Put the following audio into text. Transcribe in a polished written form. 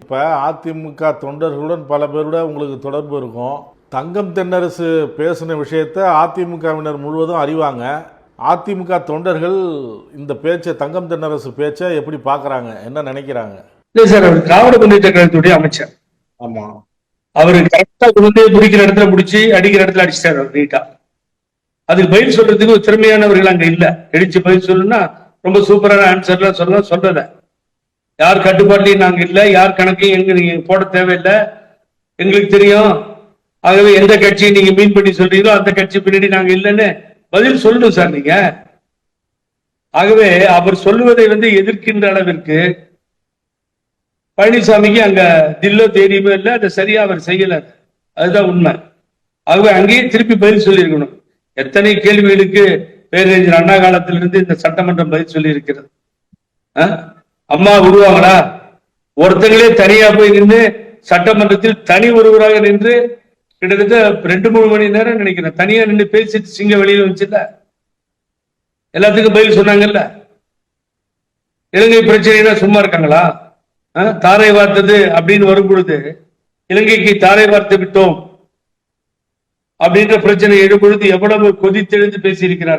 இப்போ அதிமுக தொண்டர்களுடன் பல பேருட உங்களுக்கு தொடர்பு இருக்கும். தங்கம் தென்னரசு பேசின விஷயத்தை அதிமுகவினர் முழுவதும் அறிவாங்க. அதிமுக தொண்டர்கள் இந்த பேச்சை, தங்கம் தென்னரசு பேச்சை எப்படி பார்க்குறாங்க, என்ன நினைக்கிறாங்க? இல்லை சார், அவர் திராவிட முன்னேற்ற கழகத்துடைய அமைச்சர். ஆமா, அவரு கரெக்டா கொண்டு பிடிக்கிற இடத்துல பிடிச்சி அடிக்கிற இடத்துல அடிச்சிட்டாரு அவர் நீட்டா. அதுக்கு பதில் சொல்றதுக்கு ஒரு திறமையானவர்கள் அங்க இல்ல. எடுத்து பதில் சொல்லணும்னா ரொம்ப சூப்பரான ஆன்சர்லாம் சொல்லல. யார் கட்டுப்பாட்டையும் நாங்க இல்ல, யார் கணக்கையும் எங்க நீங்க போட தேவையில்லை, எங்களுக்கு தெரியும். ஆகவே எந்த கட்சியை நீங்க மீன் பண்ணி சொல்றீங்களோ அந்த கட்சி பின்னாடி நாங்க இல்லைன்னு பதில் சொல்லணும் சார் நீங்க. ஆகவே அவர் சொல்லுவதை எதிர்க்கின்ற அளவிற்கு பழனிசாமிக்கு அங்க தில்லோ தேடியுமே இல்லை, அதை சரியா அவர் செய்யல. அதுதான் உண்மை. ஆகவே அங்கேயே திருப்பி பதில் சொல்லியிருக்கணும். எத்தனை கேள்விகளுக்கு பேரறிஞர் அண்ணா காலத்திலிருந்து இந்த சட்டமன்றம் பதில் சொல்லி இருக்கிறது. அம்மா உருவாங்களா? ஒருத்தங்களே தனியா போய் நின்று சட்டமன்றத்தில் தனி ஒருவராக நின்று கிட்டத்தட்ட 2-3 மணி நேரம் நினைக்கிறேன் தனியா நின்று பேசிட்டு சிங்க வெளியில வச்சுல எல்லாத்துக்கும் பதில் சொன்னாங்கல்ல. இலங்கை பிரச்சனைனா சும்மா இருக்காங்களா? தாரை வார்த்தது அப்படின்னு வரும் பொழுது இலங்கைக்கு தாரை வார்த்து விட்டோம் அப்படின்ற பிரச்சனை எழும் பொழுது எவ்வளவு கொதித்தெழுந்து பேசியிருக்கிறார்கள்.